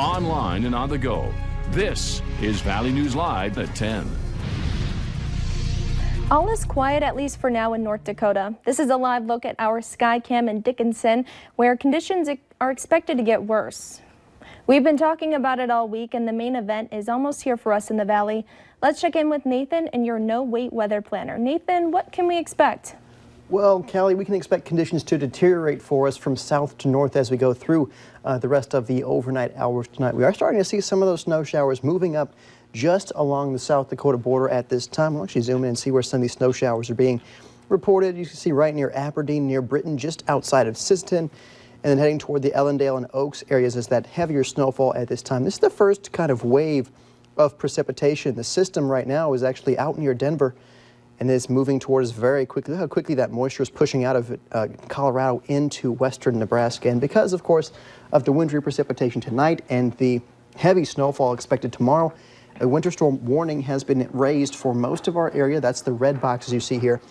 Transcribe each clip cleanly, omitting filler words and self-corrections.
online and on the go. This is Valley News Live at 10. All is quiet, at least for now, in North Dakota. This is a live look at our Skycam in Dickinson, where conditions are expected to get worse. We've been talking about it all week, and the main event is almost here for us in the valley. Let's check in with Nathan and your no-wait weather planner. Nathan, what can we expect? Well, Callie, we can expect conditions to deteriorate for us from south to north as we go through the rest of the overnight hours tonight. We are starting to see some of those snow showers moving up just along the South Dakota border at this time. We'll actually zoom in and see where some of these snow showers are being reported. You can see right near Aberdeen, near Britton, just outside of Sisseton, and then heading toward the Ellendale and Oaks areas is that heavier snowfall at this time. This is the first kind of wave of precipitation. The system right now is actually out near Denver and is moving towards very quickly. Look how quickly that moisture is pushing out of Colorado into western Nebraska. And because, of course, of the wintry precipitation tonight and the heavy snowfall expected tomorrow, a winter storm warning has been raised for most of our area. That's the red boxes you see here.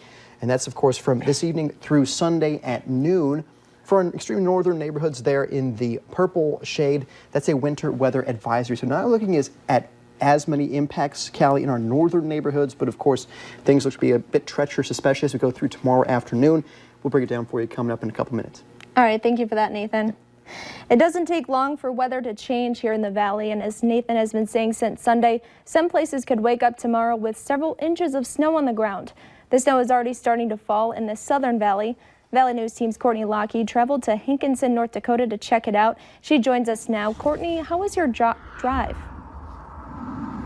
And that's, of course, from this evening through Sunday at noon. For extreme northern neighborhoods there in the purple shade, that's a winter weather advisory. So now looking at as many impacts, Callie, in our northern neighborhoods, but of course, things look to be a bit treacherous, especially as we go through tomorrow afternoon. We'll break it down for you coming up in a couple minutes. All right, thank you for that, Nathan. It doesn't take long for weather to change here in the valley, and as Nathan has been saying since Sunday, some places could wake up tomorrow with several inches of snow on the ground. The snow is already starting to fall in the southern valley. Valley News Team's Courtney Lockheed traveled to Hankinson, North Dakota to check it out. She joins us now. Courtney, how was your drive?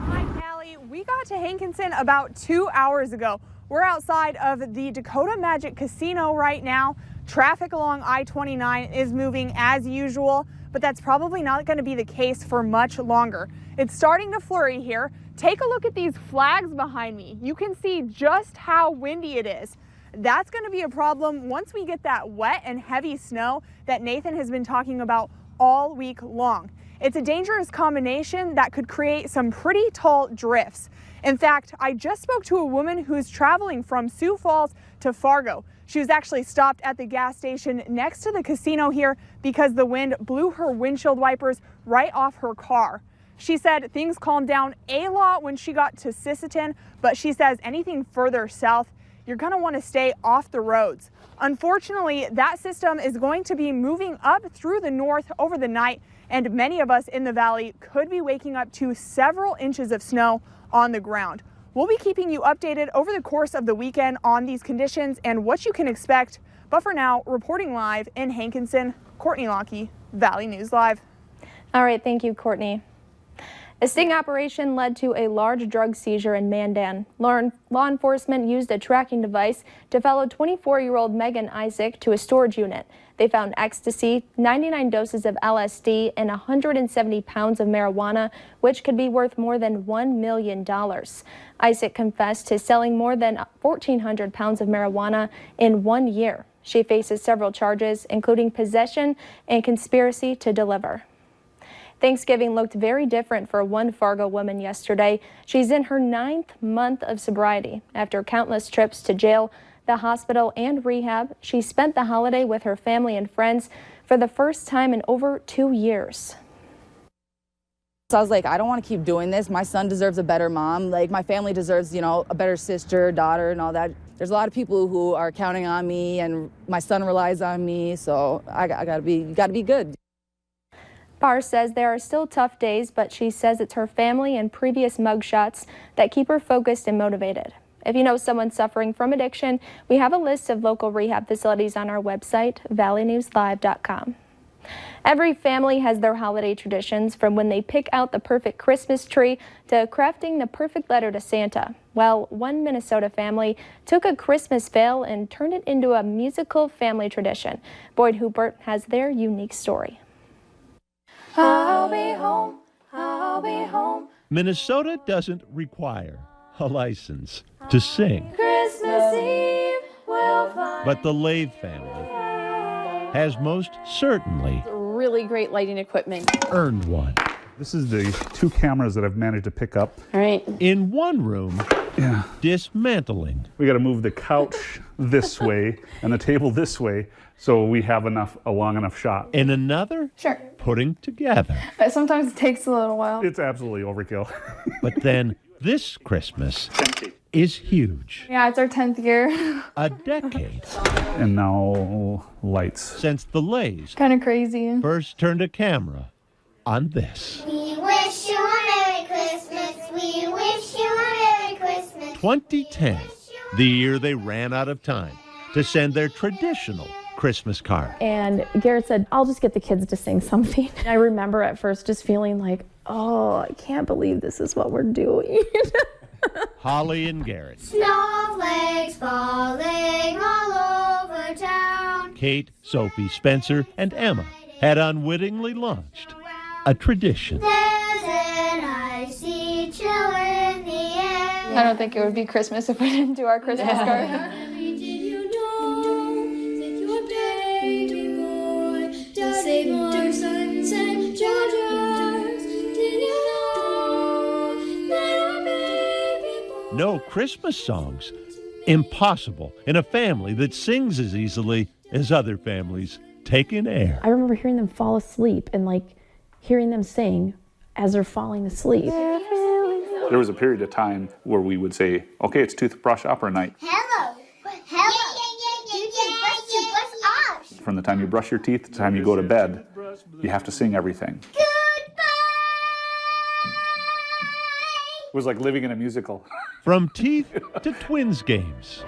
Hi, Callie. We got to Hankinson about 2 hours ago. We're outside of the Dakota Magic Casino right now. Traffic along I-29 is moving as usual, but that's probably not going to be the case for much longer. It's starting to flurry here. Take a look at these flags behind me. You can see just how windy it is. That's going to be a problem once we get that wet and heavy snow that Nathan has been talking about all week long. It's a dangerous combination that could create some pretty tall drifts. In fact, I just spoke to a woman who's traveling from Sioux Falls to Fargo. She was actually stopped at the gas station next to the casino here because the wind blew her windshield wipers right off her car. She said things calmed down a lot when she got to Sisseton, but she says anything further south, you're going to want to stay off the roads. Unfortunately, that system is going to be moving up through the north over the night, and many of us in the valley could be waking up to several inches of snow on the ground. We'll be keeping you updated over the course of the weekend on these conditions and what you can expect. But for now, reporting live in Hankinson, Courtney Lockheed, Valley News Live. All right, thank you, Courtney. A sting operation led to a large drug seizure in Mandan. Law enforcement used a tracking device to follow 24-year-old Megan Isaac to a storage unit. They found ecstasy, 99 doses of LSD, and 170 pounds of marijuana, which could be worth more than $1 million. Isaac confessed to selling more than 1,400 pounds of marijuana in 1 year. She faces several charges, including possession and conspiracy to deliver. Thanksgiving looked very different for one Fargo woman yesterday. She's in her 9th month of sobriety. After countless trips to jail, the hospital, and rehab, she spent the holiday with her family and friends for the first time in over 2 years. So I was like, I don't want to keep doing this. My son deserves a better mom. Like, my family deserves, a better sister, daughter, and all that. There's a lot of people who are counting on me, and my son relies on me, so you gotta be good. Barr says there are still tough days, but she says it's her family and previous mugshots that keep her focused and motivated. If you know someone suffering from addiction, we have a list of local rehab facilities on our website, valleynewslive.com. Every family has their holiday traditions, from when they pick out the perfect Christmas tree to crafting the perfect letter to Santa. Well, one Minnesota family took a Christmas veil and turned it into a musical family tradition. Boyd Hubert has their unique story. I'll be home, I'll be home. Minnesota doesn't require a license to sing. Christmas Eve will find. But the Lathe family has most certainly really great lighting equipment. earned one. This is the 2 cameras that I've managed to pick up. All right. In one room, Yeah. dismantling. We got to move the couch this way and the table this way so we have a long enough shot. In another, Sure. putting together. Sometimes it takes a little while. It's absolutely overkill. But then this Christmas is huge. Yeah, it's our 10th year. A decade And now lights. since the Lays Kind of crazy. first turned a camera on this. We wish you a Merry Christmas. We wish you a Merry Christmas. 2010, the year they ran out of time to send their traditional Christmas card. And Garrett said, I'll just get the kids to sing something. I remember at first just feeling like, oh, I can't believe this is what we're doing. Holly and Garrett, Snowflakes falling all over town. Kate, Sophie, Spencer, and Emma had unwittingly launched a tradition. There's an icy chill in the air. I don't think it would be Christmas if we didn't do our Christmas card. Did you know that your baby boy does savor sons and daughters? Did you know that our baby boy... No Christmas songs. Impossible in a family that sings as easily as other families take in air. I remember hearing them fall asleep and like hearing them sing as they're falling asleep. There was a period of time where we would say, okay, it's toothbrush opera night. Hello. Us. From the time you brush your teeth to the time you go to bed, you have to sing everything. Goodbye. It was like living in a musical. From teeth to twins games.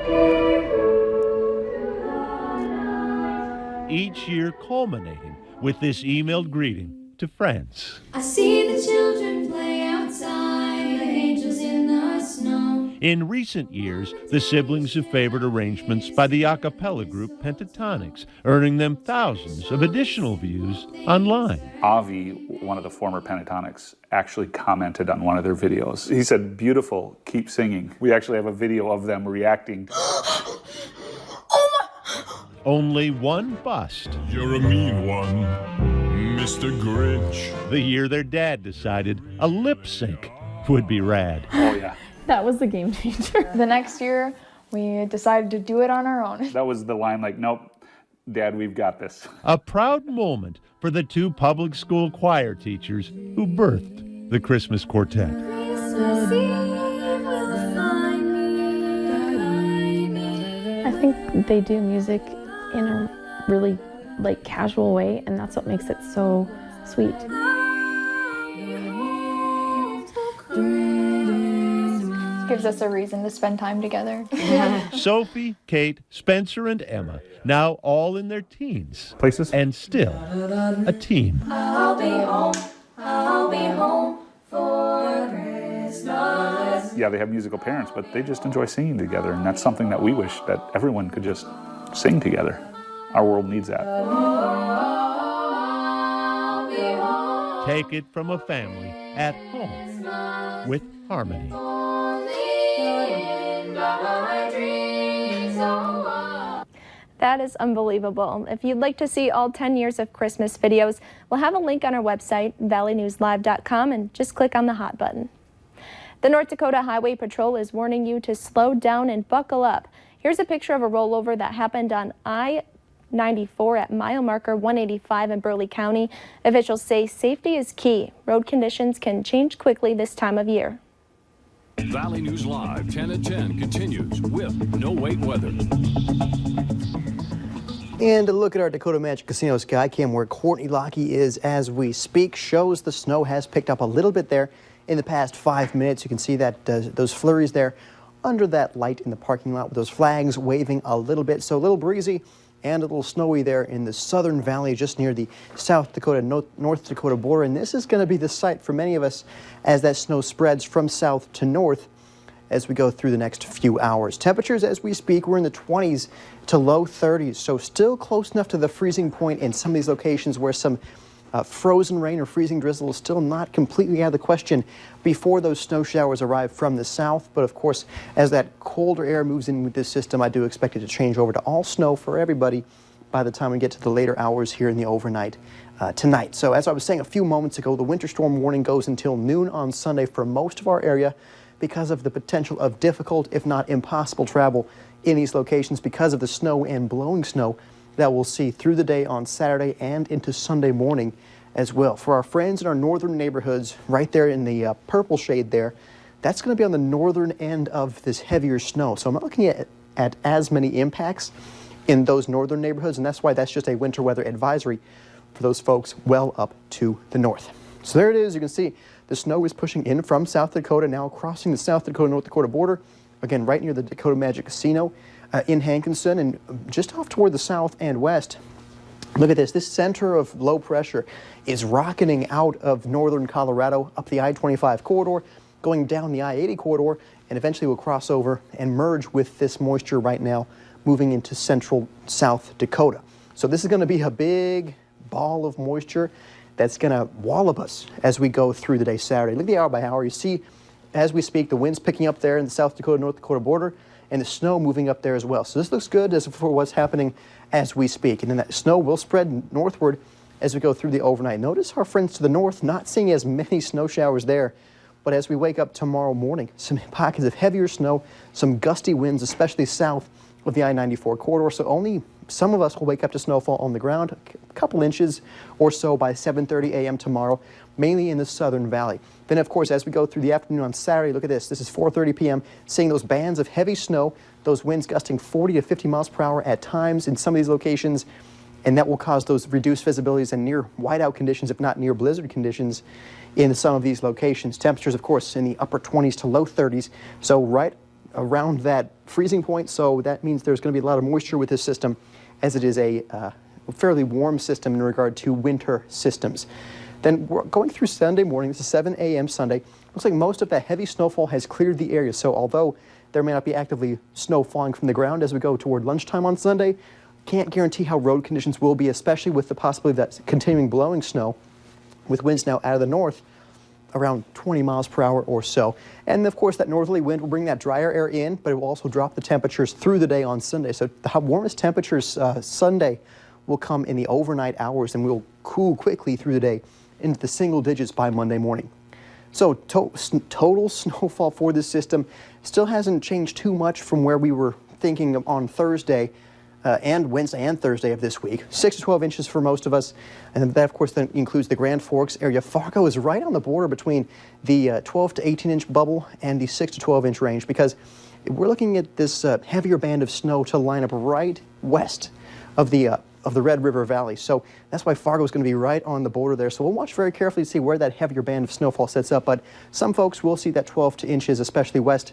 Each year culminating with this emailed greeting to friends. I see the children play outside, the angels in the snow. In recent years, the siblings have favored arrangements by the a cappella group Pentatonics, earning them thousands of additional views online. Avi, one of the former Pentatonics, actually commented on one of their videos. He said, beautiful, keep singing. We actually have a video of them reacting. Only one bust. You're a mean one, Mr. Grinch. The year their dad decided a lip sync would be rad. Oh, yeah. That was the game changer. The next year, we decided to do it on our own. That was the line like, nope, Dad, we've got this. A proud moment for the 2 public school choir teachers who birthed the Christmas Quartet. Christmas Eve will find me. I think they do music in a really like casual way, and that's what makes it so sweet. Gives us a reason to spend time together. Sophie, Kate, Spencer, and Emma, now all in their teens. Places? And still a team. I'll be home for Christmas. Yeah, they have musical parents, but they just enjoy singing together, and that's something that we wish that everyone could just sing together. Our world needs that. I'll be home. Take it from a family at home with harmony. That is unbelievable. If you'd like to see all 10 years of Christmas videos, we'll have a link on our website, valleynewslive.com, and just click on the hot button. The North Dakota Highway Patrol is warning you to slow down and buckle up. Here's a picture of a rollover that happened on I-94 at mile marker 185 in Burleigh County. Officials say safety is key. Road conditions can change quickly this time of year. Valley News Live 10 at 10 continues with No Wait Weather. And a look at our Dakota Magic Casino sky cam where Courtney Lockey is as we speak shows the snow has picked up a little bit there in the past 5 minutes. You can see that those flurries there under that light in the parking lot with those flags waving a little bit. So a little breezy and a little snowy there in the southern valley just near the South Dakota, North Dakota border. And this is going to be the site for many of us as that snow spreads from south to north as we go through the next few hours. Temperatures as we speak, we're in the 20s to low 30s, so still close enough to the freezing point in some of these locations where some frozen rain or freezing drizzle is still not completely out of the question before those snow showers arrive from the south. But of course, as that colder air moves in with this system, I do expect it to change over to all snow for everybody by the time we get to the later hours here in the overnight tonight. So as I was saying a few moments ago, the winter storm warning goes until noon on Sunday for most of our area because of the potential of difficult, if not impossible, travel in these locations because of the snow and blowing snow that we'll see through the day on Saturday and into Sunday morning as well. For our friends in our northern neighborhoods, right there in the purple shade there, that's going to be on the northern end of this heavier snow. So I'm not looking at as many impacts in those northern neighborhoods, and that's why that's just a winter weather advisory for those folks well up to the north. So there it is. You can see the snow is pushing in from South Dakota, now crossing the South Dakota-North Dakota border, again right near the Dakota Magic Casino in Hankinson, and just off toward the south and west. Look at this. This center of low pressure is rocketing out of northern Colorado up the I-25 corridor, going down the I-80 corridor, and eventually will cross over and merge with this moisture right now, moving into central South Dakota. So this is going to be a big ball of moisture that's going to wallop us as we go through the day Saturday. Look at the hour by hour. You see, as we speak, the wind's picking up there in the South Dakota-North Dakota border, and the snow moving up there as well. So this looks good as for what's happening as we speak. And then that snow will spread northward as we go through the overnight. Notice our friends to the north not seeing as many snow showers there, but as we wake up tomorrow morning, some pockets of heavier snow, some gusty winds, especially south of the I-94 corridor. So only some of us will wake up to snowfall on the ground, a couple inches or so by 7:30 a.m. tomorrow, mainly in the southern valley. Then, of course, as we go through the afternoon on Saturday, look at this. This is 4:30 p.m., seeing those bands of heavy snow, those winds gusting 40 to 50 miles per hour at times in some of these locations, and that will cause those reduced visibilities and near whiteout conditions, if not near blizzard conditions, in some of these locations. Temperatures, of course, in the upper 20s to low 30s, so right around that freezing point. So that means there's going to be a lot of moisture with this system, as it is a fairly warm system in regard to winter systems. Then we're going through Sunday morning. This is 7 a.m. Sunday. Looks like most of that heavy snowfall has cleared the area. So although there may not be actively snow falling from the ground as we go toward lunchtime on Sunday, can't guarantee how road conditions will be, especially with the possibility of that continuing blowing snow with winds now out of the north around 20 miles per hour or so. And of course, that northerly wind will bring that drier air in, but it will also drop the temperatures through the day on Sunday. So the warmest temperatures Sunday will come in the overnight hours, and we'll cool quickly through the day into the single digits by Monday morning. So total snowfall for this system still hasn't changed too much from where we were thinking on Thursday and Wednesday and Thursday of this week. 6 to 12 inches for most of us, and that of course then includes the Grand Forks area. Fargo is right on the border between the 12 to 18 inch bubble and the 6 to 12 inch range, because we're looking at this heavier band of snow to line up right west of the Red River Valley. So that's why Fargo is going to be right on the border there. So we'll watch very carefully to see where that heavier band of snowfall sets up. But some folks will see that 12 to inches, especially west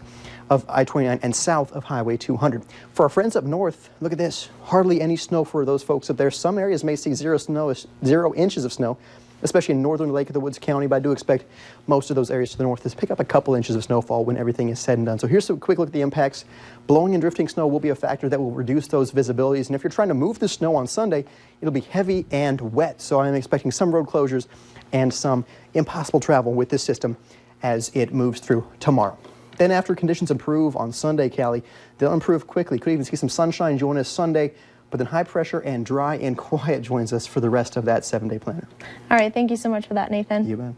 of I-29 and south of Highway 200. For our friends up north, look at this. Hardly any snow for those folks up there. Some areas may see 0 inches of snow, especially in northern Lake of the Woods County, but I do expect most of those areas to the north to pick up a couple inches of snowfall when everything is said and done. So here's a quick look at the impacts. Blowing and drifting snow will be a factor that will reduce those visibilities, and if you're trying to move the snow on Sunday, it'll be heavy and wet. So I'm expecting some road closures and some impossible travel with this system as it moves through tomorrow. Then after conditions improve on Sunday, Callie, they'll improve quickly. Could even see some sunshine join us Sunday, but then high pressure and dry and quiet joins us for the rest of that 7-day planner. All right, thank you so much for that, Nathan. You bet.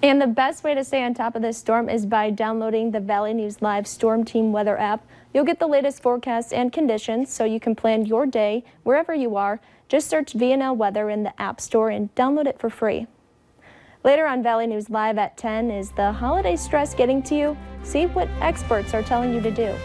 And the best way to stay on top of this storm is by downloading the Valley News Live Storm Team Weather app. You'll get the latest forecasts and conditions so you can plan your day wherever you are. Just search VNL Weather in the App Store and download it for free. Later on Valley News Live at 10, is the holiday stress getting to you? See what experts are telling you to do.